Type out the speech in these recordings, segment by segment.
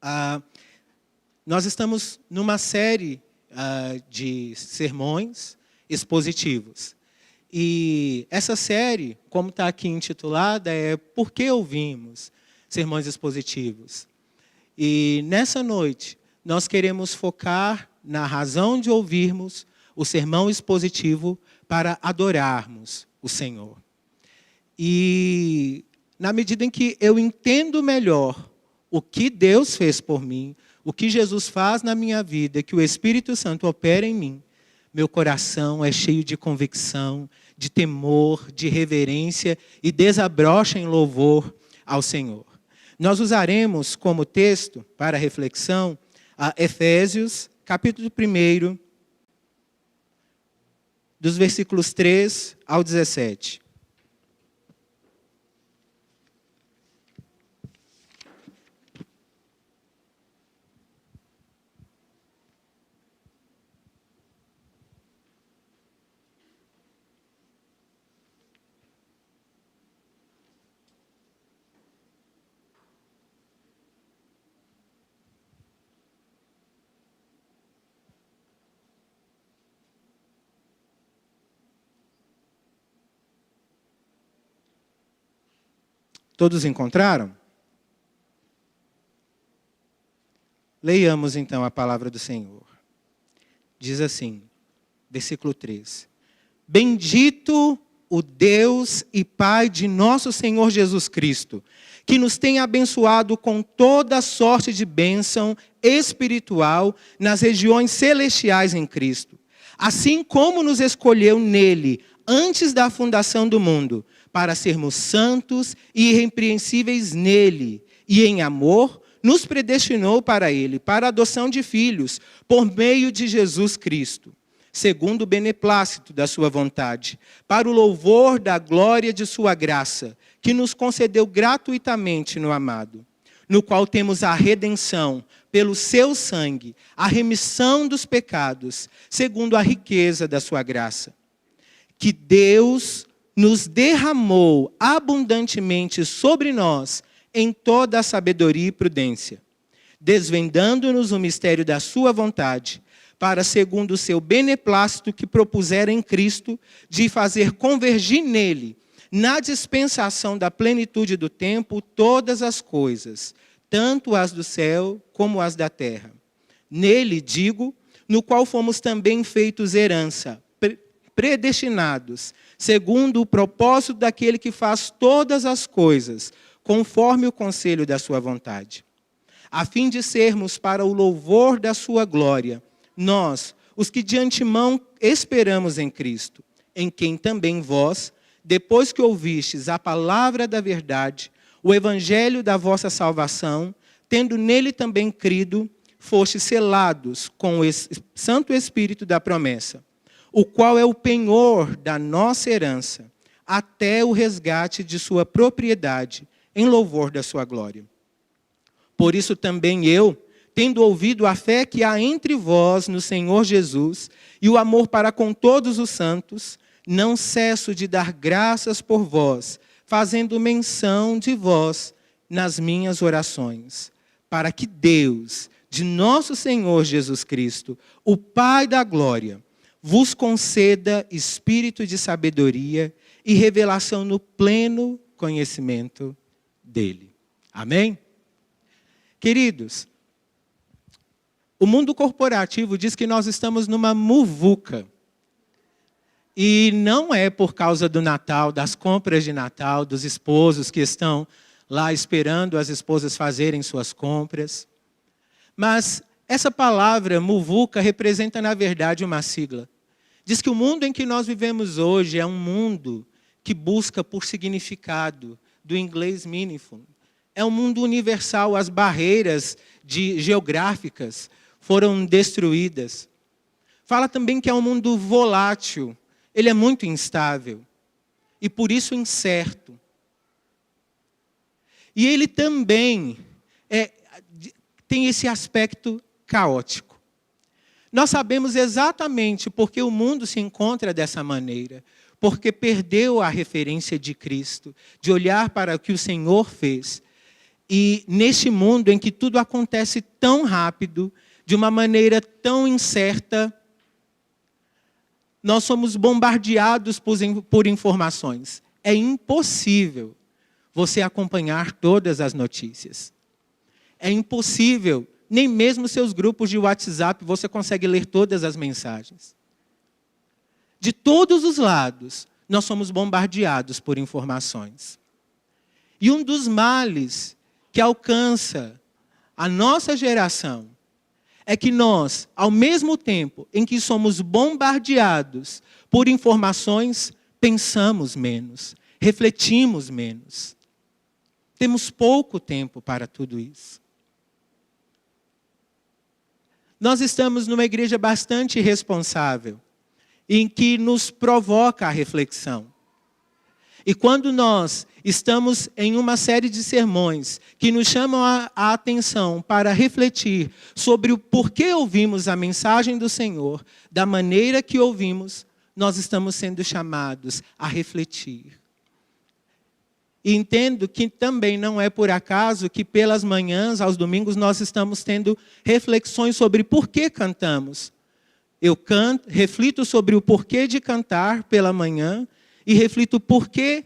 Ah, nós estamos numa série de sermões expositivos. E essa série, como está aqui intitulada, é Por que ouvimos sermões expositivos? E nessa noite, nós queremos focar na razão de ouvirmos o sermão expositivo para adorarmos o Senhor. E na medida em que eu entendo melhor o que Deus fez por mim, o que Jesus faz na minha vida, que o Espírito Santo opera em mim, meu coração é cheio de convicção, de temor, de reverência e desabrocha em louvor ao Senhor. Nós usaremos como texto para reflexão Efésios, capítulo 1, dos versículos 3 ao 17. Todos encontraram? Leiamos então a palavra do Senhor. Diz assim, versículo 3. Bendito o Deus e Pai de nosso Senhor Jesus Cristo, que nos tem abençoado com toda sorte de bênção espiritual nas regiões celestiais em Cristo, assim como nos escolheu nele antes da fundação do mundo, para sermos santos e irrepreensíveis nele, e em amor nos predestinou para ele, para a adoção de filhos, por meio de Jesus Cristo, segundo o beneplácito da sua vontade, para o louvor da glória de sua graça, que nos concedeu gratuitamente no amado, no qual temos a redenção, pelo seu sangue, a remissão dos pecados, segundo a riqueza da sua graça, que Deus nos derramou abundantemente sobre nós em toda a sabedoria e prudência, desvendando-nos o mistério da sua vontade, para, segundo o seu beneplácito que propusera em Cristo, de fazer convergir nele, na dispensação da plenitude do tempo, todas as coisas, tanto as do céu como as da terra. Nele, digo, no qual fomos também feitos herança, predestinados, segundo o propósito daquele que faz todas as coisas, conforme o conselho da sua vontade, a fim de sermos para o louvor da sua glória, nós, os que de antemão esperamos em Cristo, em quem também vós, depois que ouvistes a palavra da verdade, o evangelho da vossa salvação, tendo nele também crido, fostes selados com o Santo Espírito da promessa, o qual é o penhor da nossa herança, até o resgate de sua propriedade, em louvor da sua glória. Por isso também eu, tendo ouvido a fé que há entre vós no Senhor Jesus, e o amor para com todos os santos, não cesso de dar graças por vós, fazendo menção de vós nas minhas orações, para que Deus, de nosso Senhor Jesus Cristo, o Pai da glória, vos conceda espírito de sabedoria e revelação no pleno conhecimento dele. Amém? Queridos, o mundo corporativo diz que nós estamos numa muvuca. E não é por causa do Natal, das compras de Natal, dos esposos que estão lá esperando as esposas fazerem suas compras. Mas essa palavra, muvuca, representa, na verdade, uma sigla. Diz que o mundo em que nós vivemos hoje é um mundo que busca por significado, do inglês meaningful. É um mundo universal, as barreiras geográficas foram destruídas. Fala também que é um mundo volátil, ele é muito instável e por isso incerto. E ele também tem esse aspecto caótico. Nós sabemos exatamente porque o mundo se encontra dessa maneira, porque perdeu a referência de Cristo, de olhar para o que o Senhor fez. E neste mundo em que tudo acontece tão rápido, de uma maneira tão incerta, nós somos bombardeados por informações. É impossível você acompanhar todas as notícias. É impossível, nem mesmo seus grupos de WhatsApp você consegue ler todas as mensagens. De todos os lados, nós somos bombardeados por informações. E um dos males que alcança a nossa geração é que nós, ao mesmo tempo em que somos bombardeados por informações, pensamos menos, refletimos menos. Temos pouco tempo para tudo isso. Nós estamos numa igreja bastante responsável, em que nos provoca a reflexão. E quando nós estamos em uma série de sermões que nos chamam a atenção para refletir sobre o porquê ouvimos a mensagem do Senhor, da maneira que ouvimos, nós estamos sendo chamados a refletir. E entendo que também não é por acaso que pelas manhãs, aos domingos, nós estamos tendo reflexões sobre por que cantamos. Eu reflito sobre o porquê de cantar pela manhã e reflito por que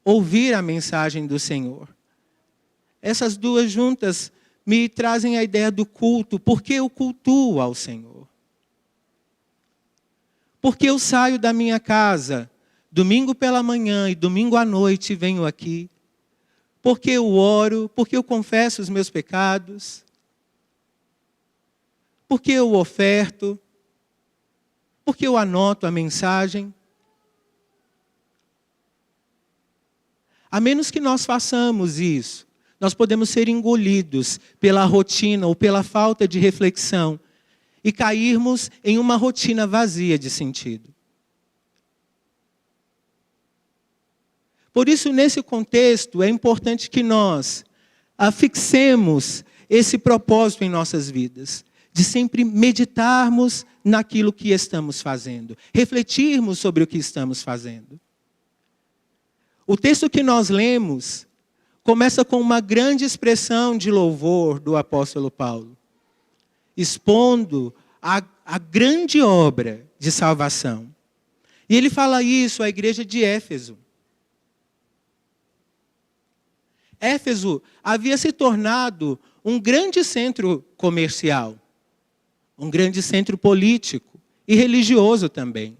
ouvir a mensagem do Senhor. Essas duas juntas me trazem a ideia do culto. Por que eu cultuo ao Senhor? Porque eu saio da minha casa domingo pela manhã e domingo à noite venho aqui. Porque eu oro, porque eu confesso os meus pecados. Porque eu oferto. Porque eu anoto a mensagem. A menos que nós façamos isso, nós podemos ser engolidos pela rotina ou pela falta de reflexão e cairmos em uma rotina vazia de sentido. Por isso, nesse contexto, é importante que nós fixemos esse propósito em nossas vidas, de sempre meditarmos naquilo que estamos fazendo, refletirmos sobre o que estamos fazendo. O texto que nós lemos começa com uma grande expressão de louvor do apóstolo Paulo, expondo a grande obra de salvação. E ele fala isso à igreja de Éfeso. Éfeso havia se tornado um grande centro comercial, um grande centro político e religioso também.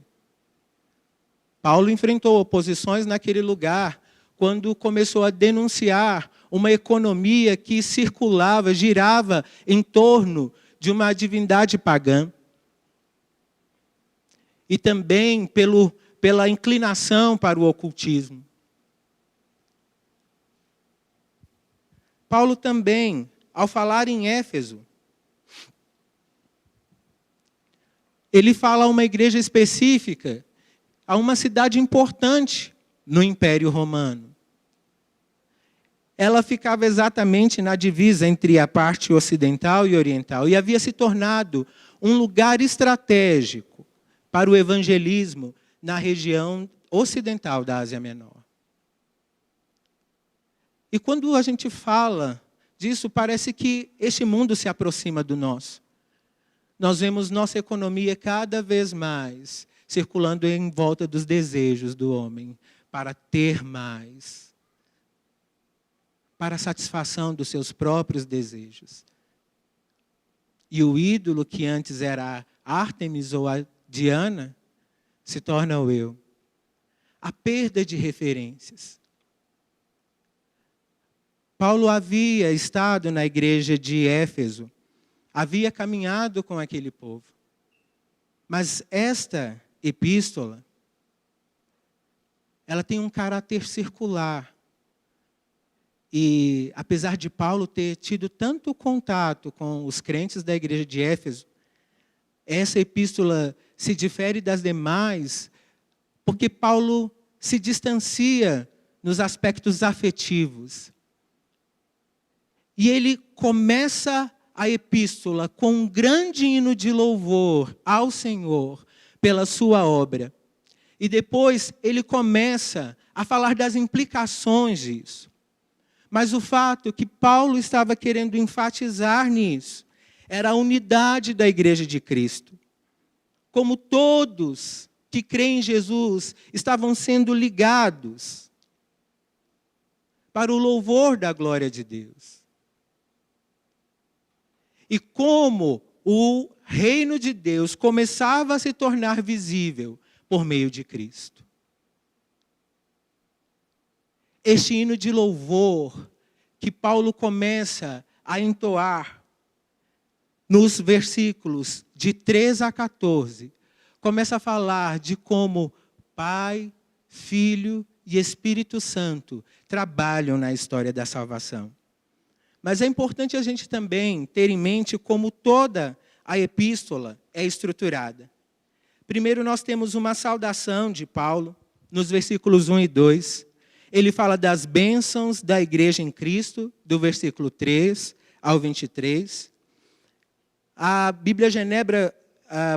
Paulo enfrentou oposições naquele lugar quando começou a denunciar uma economia que circulava, girava em torno de uma divindade pagã. E também pela inclinação para o ocultismo. Paulo também, ao falar em Éfeso, ele fala a uma igreja específica, a uma cidade importante no Império Romano. Ela ficava exatamente na divisa entre a parte ocidental e oriental e havia se tornado um lugar estratégico para o evangelismo na região ocidental da Ásia Menor. E quando a gente fala disso, parece que este mundo se aproxima do nosso. Nós vemos nossa economia cada vez mais circulando em volta dos desejos do homem para ter mais, para a satisfação dos seus próprios desejos. E o ídolo que antes era Ártemis ou a Diana se torna o eu. A perda de referências. Paulo havia estado na igreja de Éfeso, havia caminhado com aquele povo. Mas esta epístola, ela tem um caráter circular. E apesar de Paulo ter tido tanto contato com os crentes da igreja de Éfeso, essa epístola se difere das demais, porque Paulo se distancia nos aspectos afetivos. E ele começa a epístola com um grande hino de louvor ao Senhor pela sua obra. E depois ele começa a falar das implicações disso. Mas o fato que Paulo estava querendo enfatizar nisso era a unidade da igreja de Cristo. Como todos que creem em Jesus estavam sendo ligados para o louvor da glória de Deus. E como o reino de Deus começava a se tornar visível por meio de Cristo. Este hino de louvor que Paulo começa a entoar nos versículos de 3 a 14, começa a falar de como Pai, Filho e Espírito Santo trabalham na história da salvação. Mas é importante a gente também ter em mente como toda a epístola é estruturada. Primeiro nós temos uma saudação de Paulo, nos versículos 1 e 2. Ele fala das bênçãos da igreja em Cristo, do versículo 3 ao 23. A Bíblia Genebra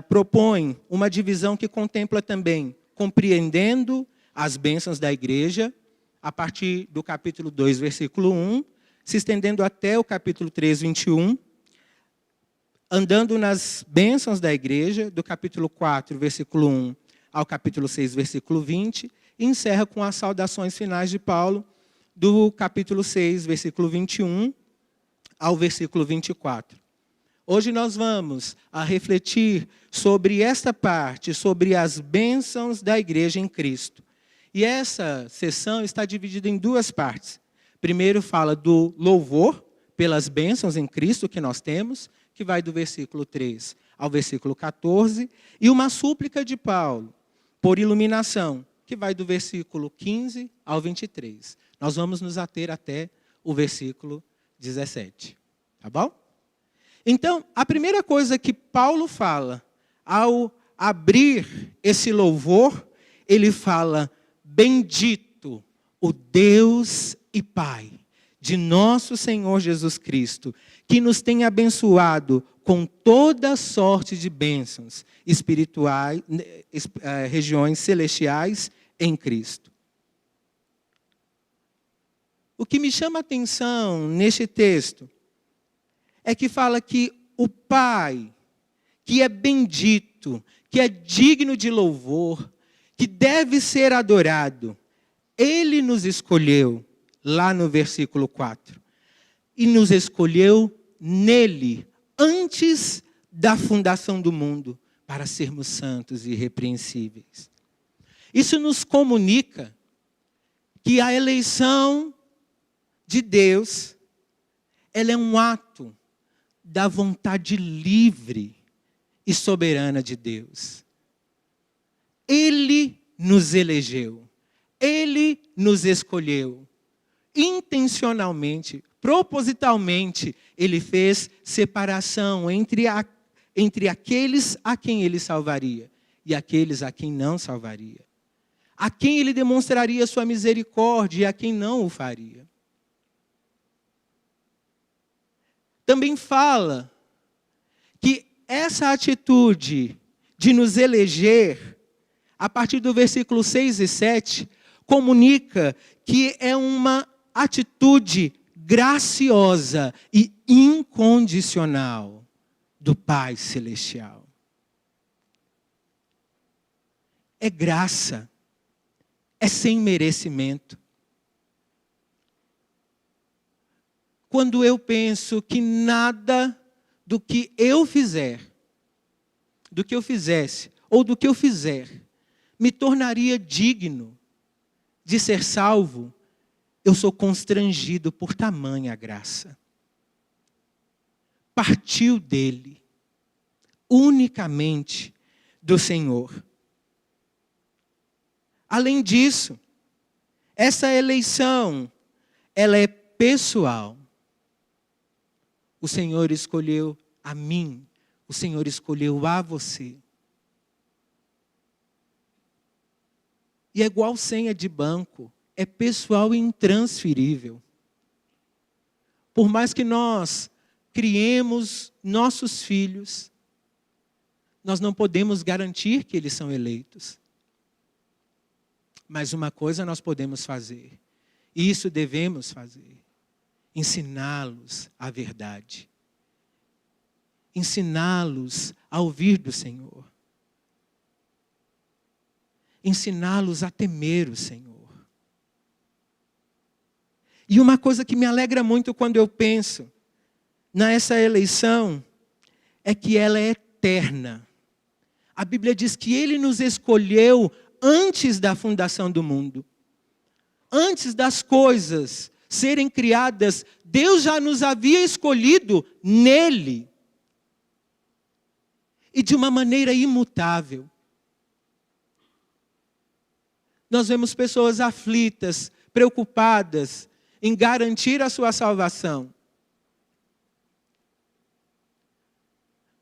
propõe uma divisão que contempla também compreendendo as bênçãos da igreja, a partir do capítulo 2, versículo 1, se estendendo até o capítulo 3, 21, andando nas bênçãos da igreja, do capítulo 4, versículo 1, ao capítulo 6, versículo 20, e encerra com as saudações finais de Paulo, do capítulo 6, versículo 21, ao versículo 24. Hoje nós vamos a refletir sobre esta parte, sobre as bênçãos da igreja em Cristo. E essa sessão está dividida em duas partes. Primeiro fala do louvor pelas bênçãos em Cristo que nós temos, que vai do versículo 3 ao versículo 14, e uma súplica de Paulo por iluminação, que vai do versículo 15 ao 23. Nós vamos nos ater até o versículo 17. Tá bom? Então, a primeira coisa que Paulo fala ao abrir esse louvor, ele fala: bendito o Deus e Pai de nosso Senhor Jesus Cristo, que nos tem abençoado com toda sorte de bênçãos espirituais, regiões celestiais em Cristo. O que me chama a atenção neste texto é que fala que o Pai, que é bendito, que é digno de louvor, que deve ser adorado, Ele nos escolheu, lá no versículo 4, e nos escolheu nele, antes da fundação do mundo, para sermos santos e irrepreensíveis. Isso nos comunica que a eleição de Deus, ela é um ato da vontade livre e soberana de Deus. Ele nos elegeu, Ele nos escolheu. Intencionalmente, propositalmente, Ele fez separação entre aqueles a quem Ele salvaria e aqueles a quem não salvaria. A quem Ele demonstraria sua misericórdia e a quem não o faria. Também fala que essa atitude de nos eleger, a partir do versículo 6 e 7, comunica que é uma atitude graciosa e incondicional do Pai Celestial. É graça, é sem merecimento. Quando eu penso que nada do que eu fizer, do que eu fizesse, ou do que eu fizer, me tornaria digno de ser salvo, eu sou constrangido por tamanha graça. Partiu dele, unicamente do Senhor. Além disso, essa eleição, ela é pessoal. O Senhor escolheu a mim, o Senhor escolheu a você. E é igual senha de banco, é pessoal e intransferível. Por mais que nós criemos nossos filhos, nós não podemos garantir que eles são eleitos. Mas uma coisa nós podemos fazer, e isso devemos fazer, ensiná-los a verdade. Ensiná-los a ouvir do Senhor. Ensiná-los a temer o Senhor. E uma coisa que me alegra muito quando eu penso nessa eleição é que ela é eterna. A Bíblia diz que Ele nos escolheu antes da fundação do mundo. Antes das coisas serem criadas, Deus já nos havia escolhido nele. E de uma maneira imutável. Nós vemos pessoas aflitas, preocupadas em garantir a sua salvação.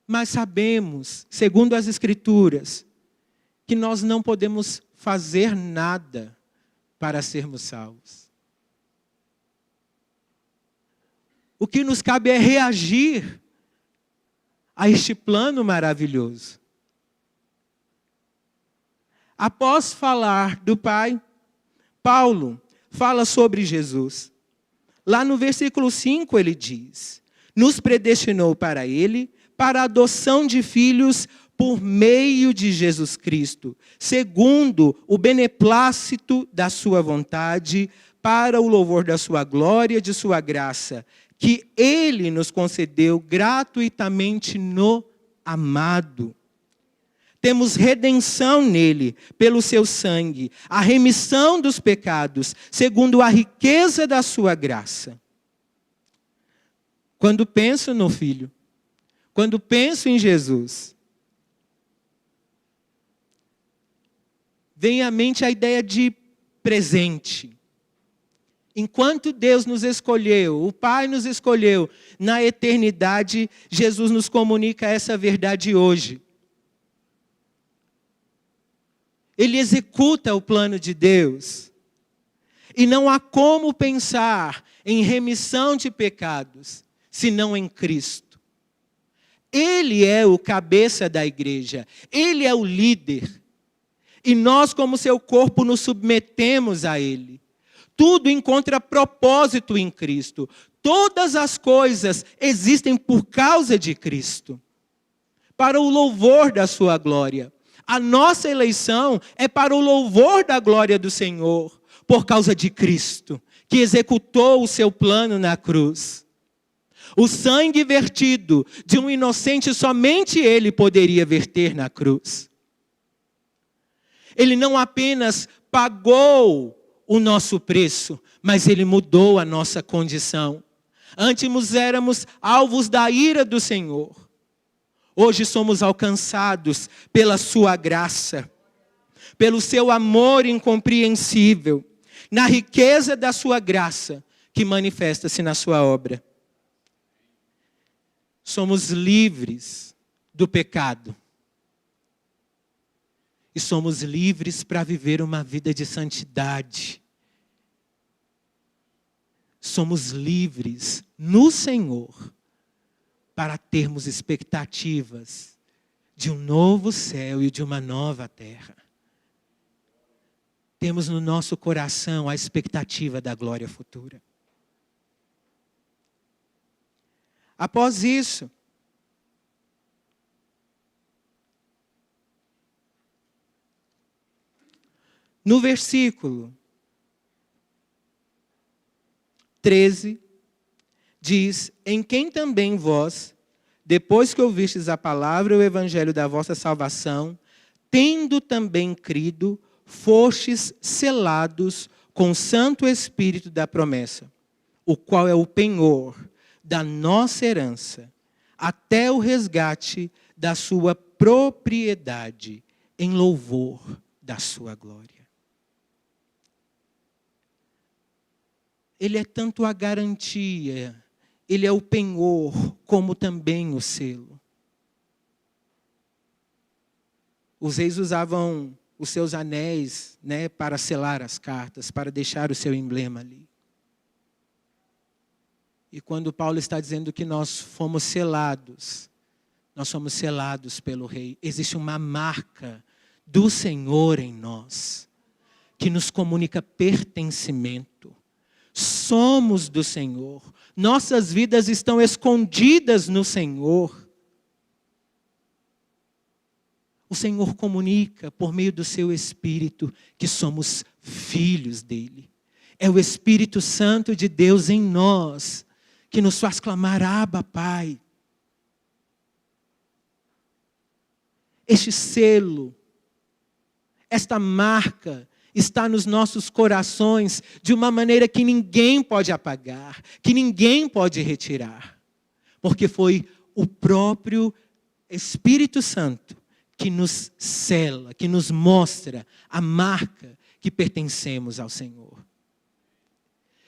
Mas sabemos, segundo as Escrituras, que nós não podemos fazer nada para sermos salvos. O que nos cabe é reagir a este plano maravilhoso. Após falar do Pai, Paulo fala sobre Jesus. Lá no versículo 5 ele diz: nos predestinou para Ele, para a adoção de filhos por meio de Jesus Cristo, segundo o beneplácito da sua vontade, para o louvor da sua glória e de sua graça, que Ele nos concedeu gratuitamente no amado. Temos redenção nele, pelo seu sangue, a remissão dos pecados, segundo a riqueza da sua graça. Quando penso no Filho, quando penso em Jesus, vem à mente a ideia de presente. Enquanto Deus nos escolheu, o Pai nos escolheu, na eternidade, Jesus nos comunica essa verdade hoje. Ele executa o plano de Deus. E não há como pensar em remissão de pecados, senão em Cristo. Ele é o cabeça da igreja. Ele é o líder. E nós, como seu corpo, nos submetemos a Ele. Tudo encontra propósito em Cristo. Todas as coisas existem por causa de Cristo. Para o louvor da sua glória. A nossa eleição é para o louvor da glória do Senhor, por causa de Cristo, que executou o seu plano na cruz. O sangue vertido de um inocente, somente Ele poderia verter na cruz. Ele não apenas pagou o nosso preço, mas Ele mudou a nossa condição. Antes éramos alvos da ira do Senhor. Hoje somos alcançados pela sua graça, pelo seu amor incompreensível, na riqueza da sua graça, que manifesta-se na sua obra. Somos livres do pecado. E somos livres para viver uma vida de santidade. Somos livres no Senhor para termos expectativas de um novo céu e de uma nova terra. Temos no nosso coração a expectativa da glória futura. Após isso, no versículo 13, diz: em quem também vós, depois que ouvistes a palavra e o evangelho da vossa salvação, tendo também crido, fostes selados com o Santo Espírito da promessa, o qual é o penhor da nossa herança, até o resgate da sua propriedade, em louvor da sua glória. Ele é tanto a garantia, ele é o penhor, como também o selo. Os reis usavam os seus anéis, né, para selar as cartas, para deixar o seu emblema ali. E quando Paulo está dizendo que nós somos selados pelo rei, existe uma marca do Senhor em nós, que nos comunica pertencimento. Somos do Senhor, Nossas vidas estão escondidas no Senhor. O Senhor comunica por meio do seu Espírito que somos filhos dele. É o Espírito Santo de Deus em nós que nos faz clamar: Abba, Pai. Este selo, esta marca está nos nossos corações de uma maneira que ninguém pode apagar, que ninguém pode retirar. Porque foi o próprio Espírito Santo que nos sela, que nos mostra a marca que pertencemos ao Senhor.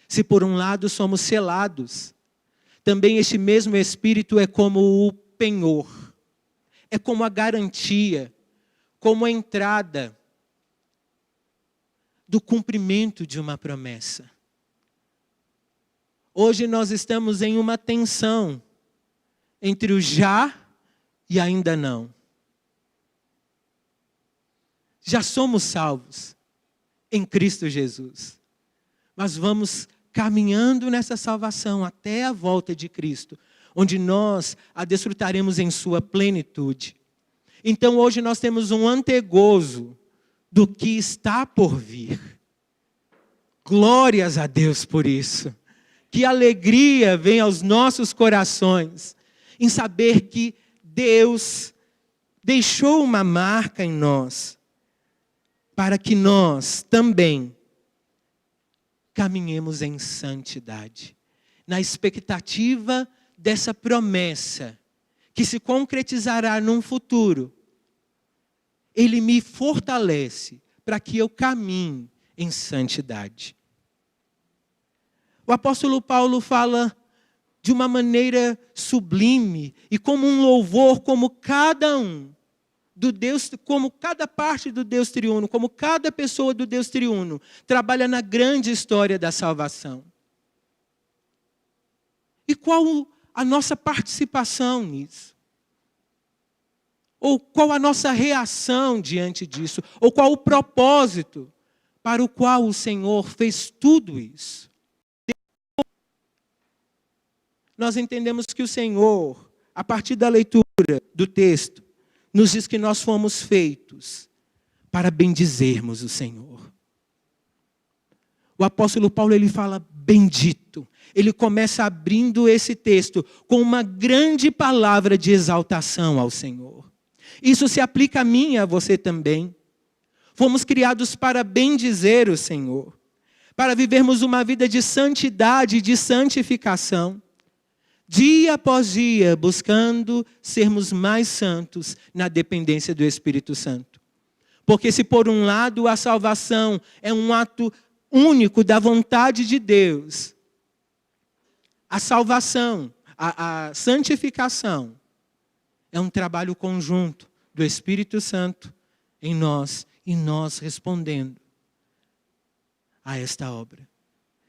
Se por um lado somos selados, também este mesmo Espírito é como o penhor, é como a garantia, como a entrada do cumprimento de uma promessa. Hoje nós estamos em uma tensão entre o já e ainda não. Já somos salvos em Cristo Jesus, mas vamos caminhando nessa salvação até a volta de Cristo, onde nós a desfrutaremos em sua plenitude. Então hoje nós temos um antegozo do que está por vir. Glórias a Deus por isso. Que alegria vem aos nossos corações em saber que Deus deixou uma marca em nós, para que nós também caminhemos em santidade, na expectativa dessa promessa, que se concretizará num futuro. Ele me fortalece para que eu caminhe em santidade. O apóstolo Paulo fala de uma maneira sublime e como um louvor, como cada um do Deus, como cada parte do Deus triuno, como cada pessoa do Deus triuno trabalha na grande história da salvação. E qual a nossa participação nisso? Ou qual a nossa reação diante disso? Ou qual o propósito para o qual o Senhor fez tudo isso? Nós entendemos que o Senhor, a partir da leitura do texto, nos diz que nós fomos feitos para bendizermos o Senhor. O apóstolo Paulo, ele fala bendito. Ele começa abrindo esse texto com uma grande palavra de exaltação ao Senhor. Isso se aplica a mim e a você também. Fomos criados para bendizer o Senhor, para vivermos uma vida de santidade e de santificação. Dia após dia, buscando sermos mais santos na dependência do Espírito Santo. Porque se por um lado a salvação é um ato único da vontade de Deus, a salvação, a santificação, é um trabalho conjunto do Espírito Santo em nós e nós respondendo a esta obra.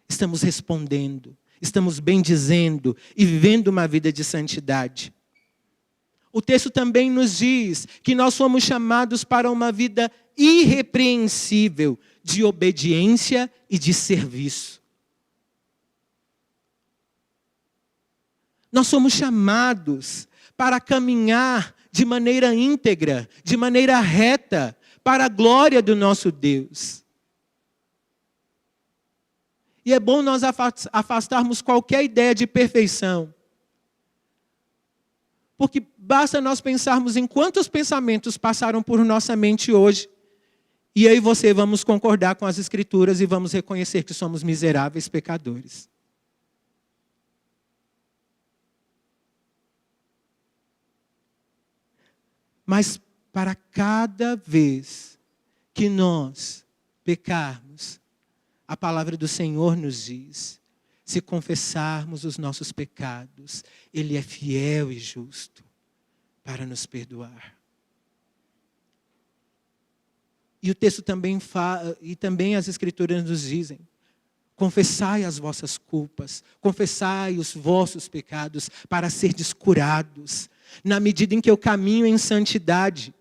Estamos respondendo. Estamos bendizendo e vivendo uma vida de santidade. O texto também nos diz que nós somos chamados para uma vida irrepreensível de obediência e de serviço. Nós somos chamados para caminhar de maneira íntegra, de maneira reta, para a glória do nosso Deus. E é bom nós afastarmos qualquer ideia de perfeição. Porque basta nós pensarmos em quantos pensamentos passaram por nossa mente hoje. E eu e você vamos concordar com as Escrituras e vamos reconhecer que somos miseráveis pecadores. Mas para cada vez que nós pecarmos, a palavra do Senhor nos diz, se confessarmos os nossos pecados, Ele é fiel e justo para nos perdoar. E o texto também fala, e também as Escrituras nos dizem, confessai as vossas culpas, confessai os vossos pecados para serdes curados, na medida em que eu caminho em santidade,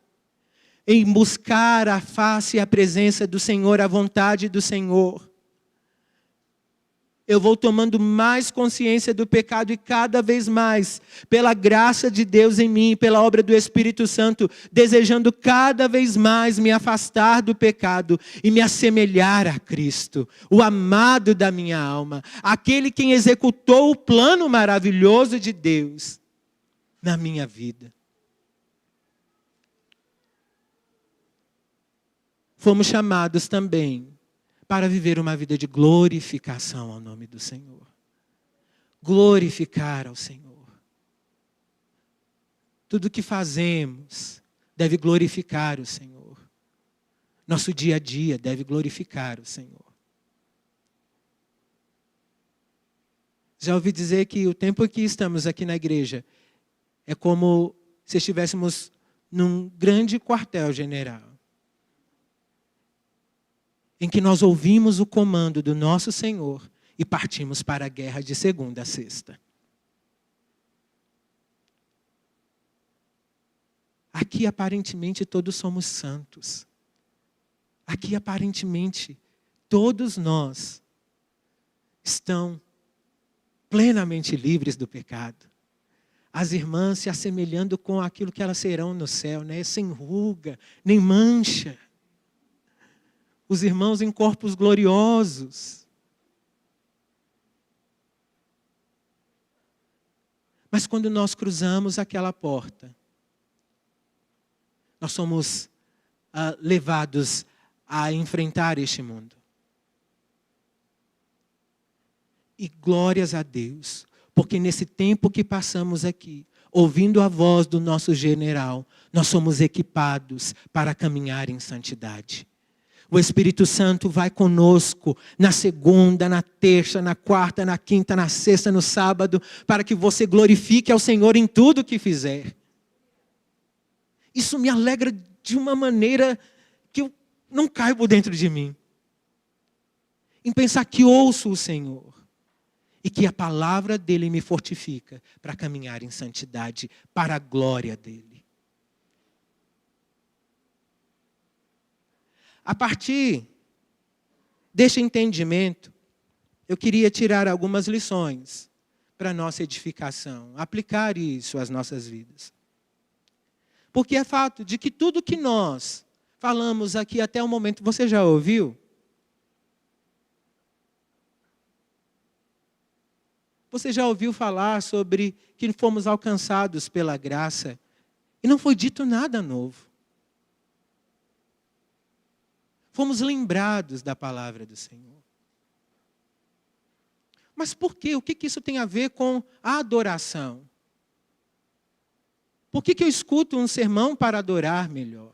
em buscar a face e a presença do Senhor, a vontade do Senhor. eu vou tomando mais consciência do pecado e cada vez mais, pela graça de Deus em mim, pela obra do Espírito Santo, desejando cada vez mais me afastar do pecado e me assemelhar a Cristo, o amado da minha alma, aquele quem executou o plano maravilhoso de Deus na minha vida. Fomos chamados também para viver uma vida de glorificação ao nome do Senhor. Glorificar ao Senhor. Tudo que fazemos deve glorificar o Senhor. Nosso dia a dia deve glorificar o Senhor. Já ouvi dizer que o tempo que estamos aqui na igreja é como se estivéssemos num grande quartel-general, em que nós ouvimos o comando do nosso Senhor e partimos para a guerra de segunda a sexta. Aqui aparentemente todos somos santos. Aqui aparentemente todos nós estão plenamente livres do pecado. As irmãs se assemelhando com aquilo que elas serão no céu, né? Sem ruga, nem mancha. Os irmãos em corpos gloriosos. Mas quando nós cruzamos aquela porta, nós somos levados a enfrentar este mundo. E glórias a Deus, porque nesse tempo que passamos aqui, ouvindo a voz do nosso general, nós somos equipados para caminhar em santidade. O Espírito Santo vai conosco na segunda, na terça, na quarta, na quinta, na sexta, no sábado, para que você glorifique ao Senhor em tudo que fizer. Isso me alegra de uma maneira que eu não caibo dentro de mim. Em pensar que ouço o Senhor e que a palavra dele me fortifica para caminhar em santidade, para a glória dele. A partir deste entendimento, eu queria tirar algumas lições para a nossa edificação, aplicar isso às nossas vidas. Porque é fato de que tudo que nós falamos aqui até o momento, você já ouviu? Você já ouviu falar sobre que fomos alcançados pela graça e não foi dito nada novo. Fomos lembrados da palavra do Senhor. Mas por quê? O que isso tem a ver com a adoração? Por que eu escuto um sermão para adorar melhor?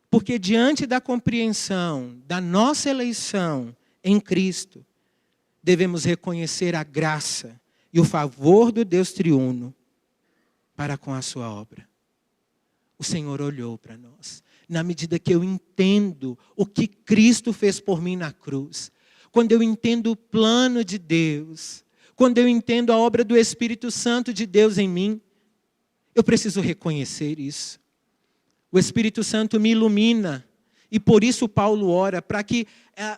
Porque diante da compreensão da nossa eleição em Cristo, devemos reconhecer a graça e o favor do Deus triuno para com a sua obra. O Senhor olhou para nós. Na medida que eu entendo o que Cristo fez por mim na cruz, quando eu entendo o plano de Deus, quando eu entendo a obra do Espírito Santo de Deus em mim, eu preciso reconhecer isso. O Espírito Santo me ilumina, e por isso Paulo ora para que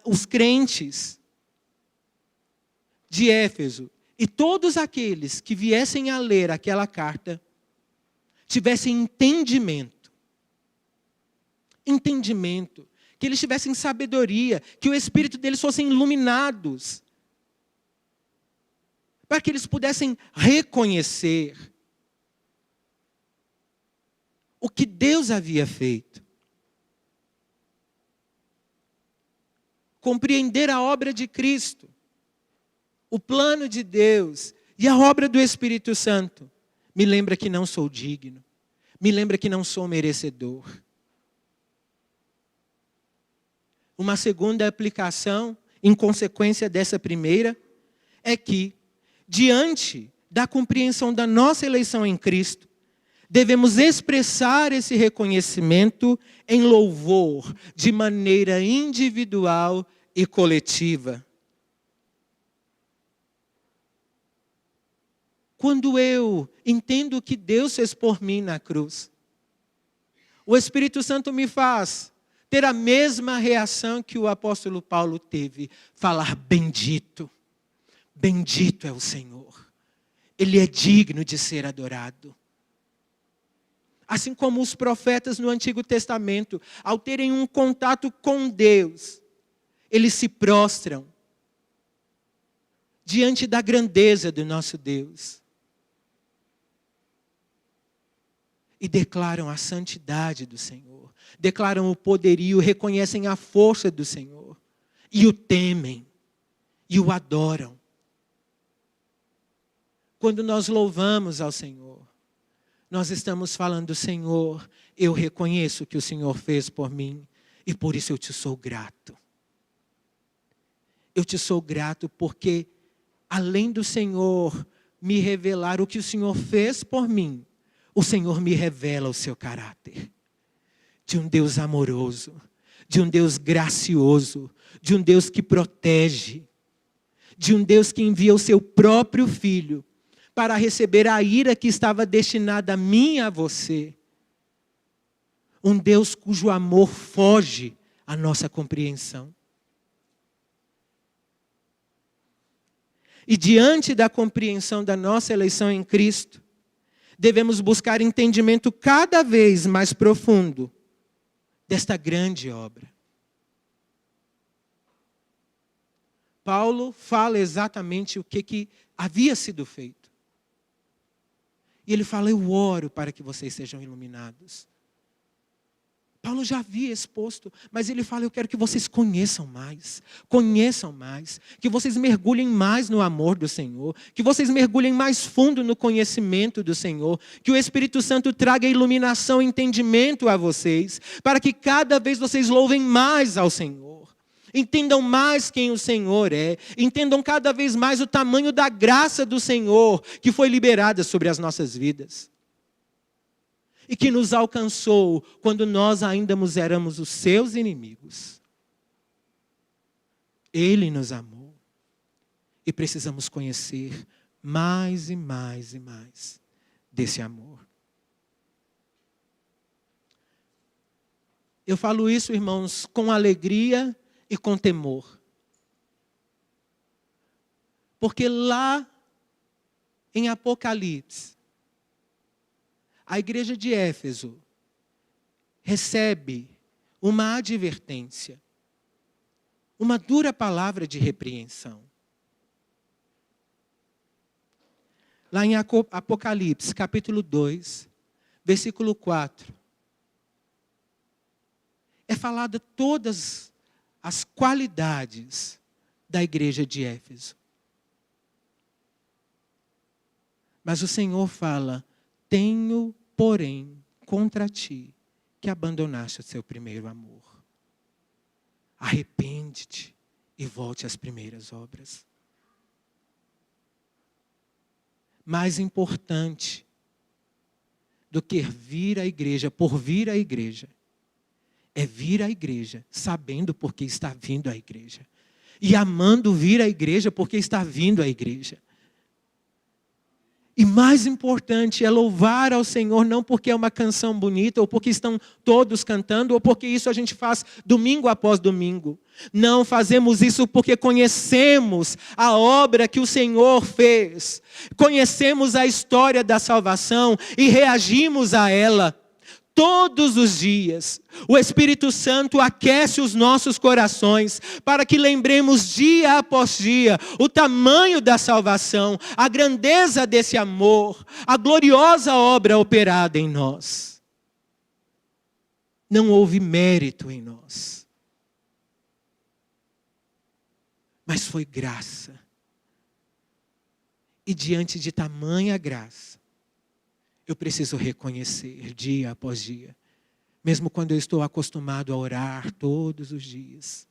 os crentes de Éfeso e todos aqueles que viessem a ler aquela carta tivessem entendimento, que eles tivessem sabedoria, que o espírito deles fossem iluminados, para que eles pudessem reconhecer o que Deus havia feito, compreender a obra de Cristo, o plano de Deus e a obra do Espírito Santo. Me lembra que não sou digno, me lembra que não sou merecedor. Uma segunda aplicação, em consequência dessa primeira, é que, diante da compreensão da nossa eleição em Cristo, devemos expressar esse reconhecimento em louvor, de maneira individual e coletiva. Quando eu entendo o que Deus fez por mim na cruz, o Espírito Santo me faz ter a mesma reação que o apóstolo Paulo teve, falar bendito. Bendito é o Senhor. Ele é digno de ser adorado. Assim como os profetas no Antigo Testamento, ao terem um contato com Deus, eles se prostram diante da grandeza do nosso Deus. E declaram a santidade do Senhor. Declaram o poderio, reconhecem a força do Senhor. E o temem. E o adoram. Quando nós louvamos ao Senhor, nós estamos falando, Senhor, eu reconheço o que o Senhor fez por mim. E por isso eu te sou grato. Eu te sou grato porque, além do Senhor me revelar o que o Senhor fez por mim, o Senhor me revela o seu caráter. De um Deus amoroso, de um Deus gracioso, de um Deus que protege, de um Deus que envia o seu próprio Filho para receber a ira que estava destinada a mim e a você. Um Deus cujo amor foge à nossa compreensão. E diante da compreensão da nossa eleição em Cristo, devemos buscar entendimento cada vez mais profundo desta grande obra. Paulo fala exatamente o que havia sido feito. E ele fala, eu oro para que vocês sejam iluminados. Paulo já havia exposto, mas ele fala, eu quero que vocês conheçam mais, que vocês mergulhem mais no amor do Senhor, que vocês mergulhem mais fundo no conhecimento do Senhor, que o Espírito Santo traga iluminação e entendimento a vocês, para que cada vez vocês louvem mais ao Senhor, entendam mais quem o Senhor é, entendam cada vez mais o tamanho da graça do Senhor que foi liberada sobre as nossas vidas. E que nos alcançou quando nós ainda éramos os seus inimigos. Ele nos amou. E precisamos conhecer mais e mais e mais desse amor. Eu falo isso, irmãos, com alegria e com temor. Porque lá em Apocalipse, a igreja de Éfeso recebe uma advertência, uma dura palavra de repreensão. Lá em Apocalipse, capítulo 2, versículo 4, é falada todas as qualidades da igreja de Éfeso. Mas o Senhor fala, tenho, porém, contra ti, que abandonaste o seu primeiro amor. Arrepende-te e volte às primeiras obras. Mais importante do que vir à igreja, por vir à igreja, é vir à igreja sabendo por que está vindo à igreja. E amando vir à igreja porque está vindo à igreja. E mais importante é louvar ao Senhor, não porque é uma canção bonita, ou porque estão todos cantando, ou porque isso a gente faz domingo após domingo. Não, fazemos isso porque conhecemos a obra que o Senhor fez. Conhecemos a história da salvação e reagimos a ela. Todos os dias, o Espírito Santo aquece os nossos corações para que lembremos dia após dia o tamanho da salvação, a grandeza desse amor, a gloriosa obra operada em nós. Não houve mérito em nós, mas foi graça. E diante de tamanha graça, eu preciso reconhecer dia após dia. Mesmo quando eu estou acostumado a orar todos os dias.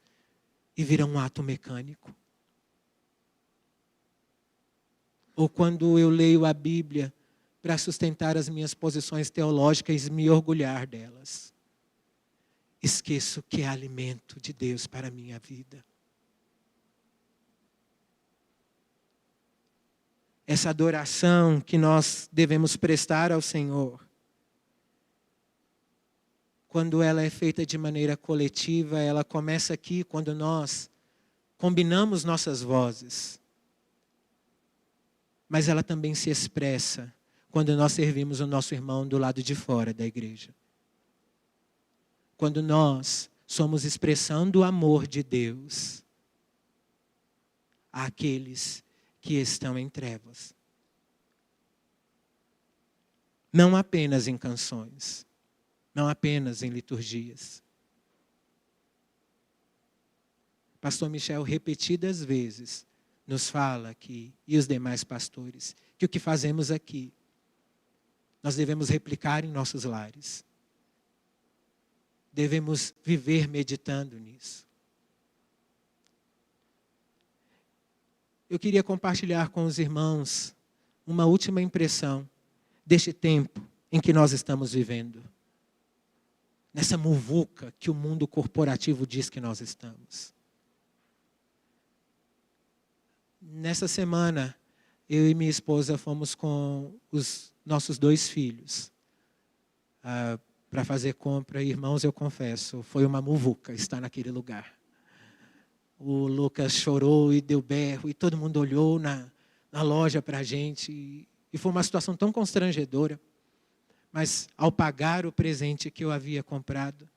E vira um ato mecânico. Ou quando eu leio a Bíblia para sustentar as minhas posições teológicas e me orgulhar delas. Esqueço que é alimento de Deus para a minha vida. Essa adoração que nós devemos prestar ao Senhor quando ela é feita de maneira coletiva, ela começa aqui quando nós combinamos nossas vozes. Mas ela também se expressa quando nós servimos o nosso irmão do lado de fora da igreja. Quando nós somos expressando o amor de Deus àqueles que estão em trevas. Não apenas em canções, não apenas em liturgias. Pastor Michel, repetidas vezes, nos fala aqui, e os demais pastores, que o que fazemos aqui, nós devemos replicar em nossos lares. Devemos viver meditando nisso. Eu queria compartilhar com os irmãos uma última impressão deste tempo em que nós estamos vivendo. Nessa muvuca que o mundo corporativo diz que nós estamos. Nessa semana, eu e minha esposa fomos com os nossos 2 filhos para fazer compra. Irmãos, eu confesso, foi uma muvuca estar naquele lugar. O Lucas chorou e deu berro, e todo mundo olhou na loja para a gente. E foi uma situação tão constrangedora. Mas ao pagar o presente que eu havia comprado,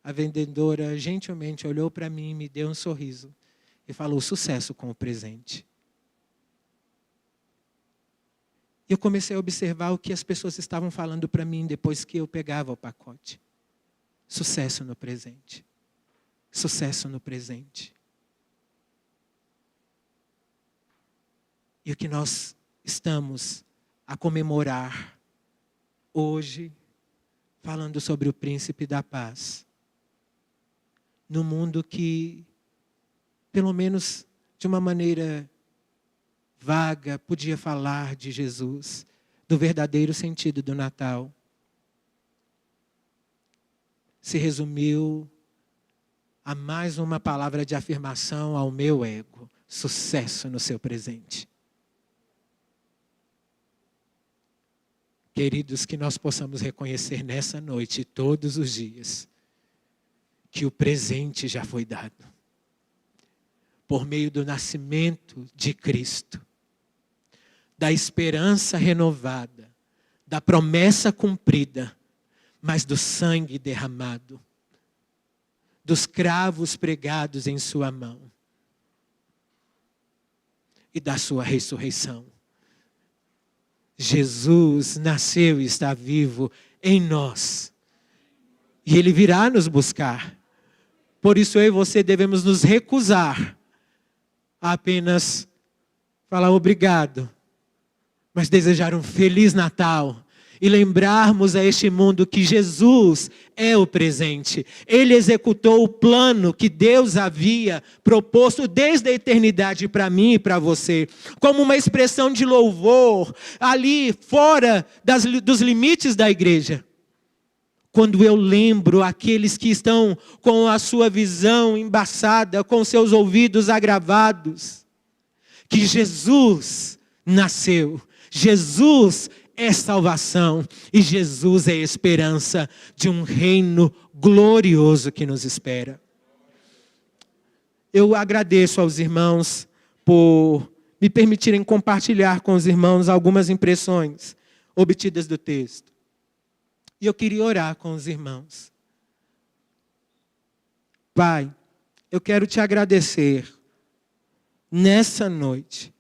a vendedora gentilmente olhou para mim e me deu um sorriso. E falou, sucesso com o presente. E eu comecei a observar o que as pessoas estavam falando para mim depois que eu pegava o pacote. Sucesso no presente. Sucesso no presente. E o que nós estamos a comemorar hoje, falando sobre o príncipe da paz. No mundo que, pelo menos de uma maneira vaga, podia falar de Jesus, do verdadeiro sentido do Natal. Se resumiu a mais uma palavra de afirmação ao meu ego. Sucesso no seu presente. Queridos, que nós possamos reconhecer nessa noite, todos os dias, que o presente já foi dado. Por meio do nascimento de Cristo, da esperança renovada, da promessa cumprida, mas do sangue derramado, dos cravos pregados em sua mão e da sua ressurreição. Jesus nasceu e está vivo em nós. E Ele virá nos buscar. Por isso eu e você devemos nos recusar a apenas falar obrigado, mas desejar um Feliz Natal. E lembrarmos a este mundo que Jesus é o presente. Ele executou o plano que Deus havia proposto desde a eternidade para mim e para você. Como uma expressão de louvor ali fora dos limites da igreja. Quando eu lembro aqueles que estão com a sua visão embaçada, com seus ouvidos agravados. Que Jesus nasceu. Jesus é salvação e Jesus é esperança de um reino glorioso que nos espera. Eu agradeço aos irmãos por me permitirem compartilhar com os irmãos algumas impressões obtidas do texto. E eu queria orar com os irmãos. Pai, eu quero te agradecer nessa noite.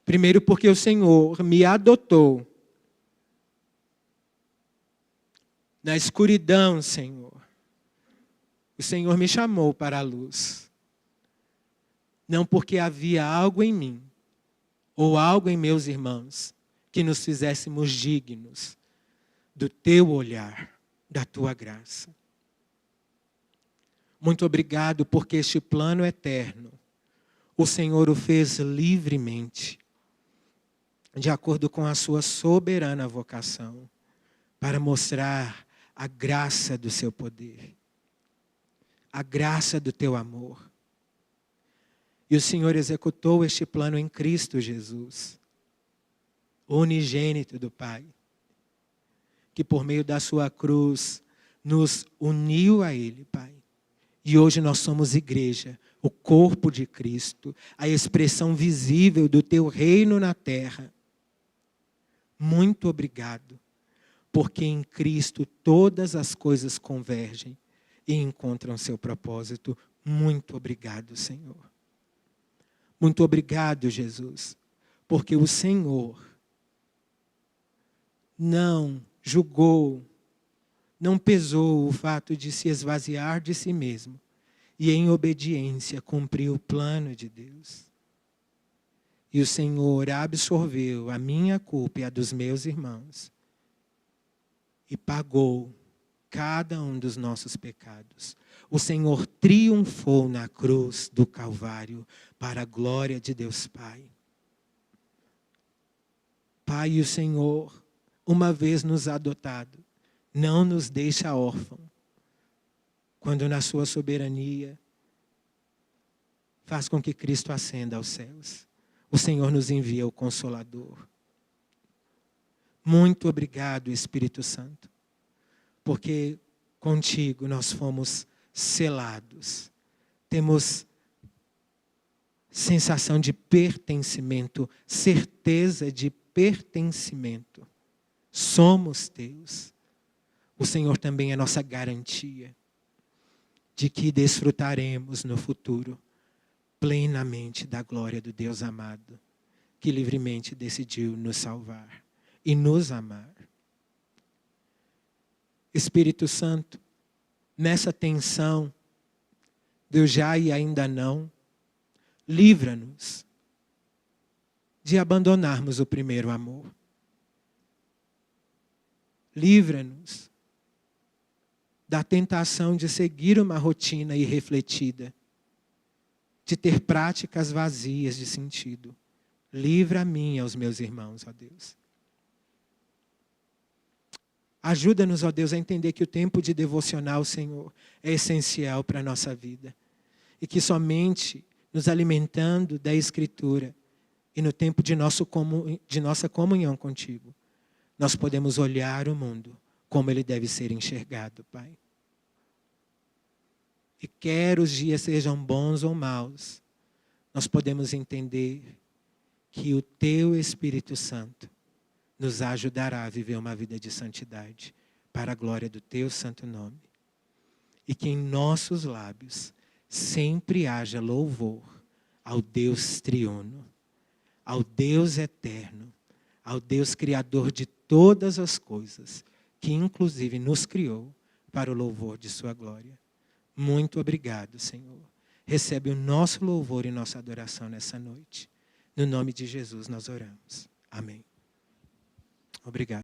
Primeiro porque o Senhor me adotou. Na escuridão, Senhor. O Senhor me chamou para a luz. Não porque havia algo em mim, ou algo em meus irmãos, que nos fizéssemos dignos do teu olhar, da tua graça. Muito obrigado porque este plano eterno, o Senhor o fez livremente. De acordo com a sua soberana vocação, para mostrar a graça do seu poder, a graça do teu amor. E o Senhor executou este plano em Cristo Jesus, o unigênito do Pai, que por meio da sua cruz nos uniu a Ele, Pai. E hoje nós somos igreja, o corpo de Cristo, a expressão visível do Teu reino na terra. Muito obrigado, porque em Cristo todas as coisas convergem e encontram seu propósito. Muito obrigado, Senhor. Muito obrigado, Jesus, porque o Senhor não julgou, não pesou o fato de se esvaziar de si mesmo e, em obediência, cumpriu o plano de Deus. E o Senhor absorveu a minha culpa e a dos meus irmãos e pagou cada um dos nossos pecados. O Senhor triunfou na cruz do Calvário para a glória de Deus Pai. Pai, o Senhor, uma vez nos adotado, não nos deixa órfãos, quando na sua soberania faz com que Cristo ascenda aos céus. O Senhor nos envia o Consolador. Muito obrigado, Espírito Santo, porque contigo nós fomos selados. Temos sensação de pertencimento, certeza de pertencimento. Somos teus. O Senhor também é nossa garantia de que desfrutaremos no futuro plenamente da glória do Deus amado, que livremente decidiu nos salvar e nos amar. Espírito Santo, nessa tensão do já e ainda não, livra-nos de abandonarmos o primeiro amor. Livra-nos da tentação de seguir uma rotina irrefletida, de ter práticas vazias de sentido. Livra a mim e aos meus irmãos, ó Deus. Ajuda-nos, ó Deus, a entender que o tempo de devocional, Senhor, é essencial para a nossa vida. E que somente nos alimentando da Escritura e no tempo de nossa comunhão contigo, nós podemos olhar o mundo como ele deve ser enxergado, Pai. E quer os dias sejam bons ou maus, nós podemos entender que o Teu Espírito Santo nos ajudará a viver uma vida de santidade para a glória do Teu santo nome. E que em nossos lábios sempre haja louvor ao Deus triuno, ao Deus eterno, ao Deus criador de todas as coisas, que inclusive nos criou para o louvor de sua glória. Muito obrigado, Senhor. Recebe o nosso louvor e nossa adoração nessa noite. No nome de Jesus nós oramos. Amém. Obrigado.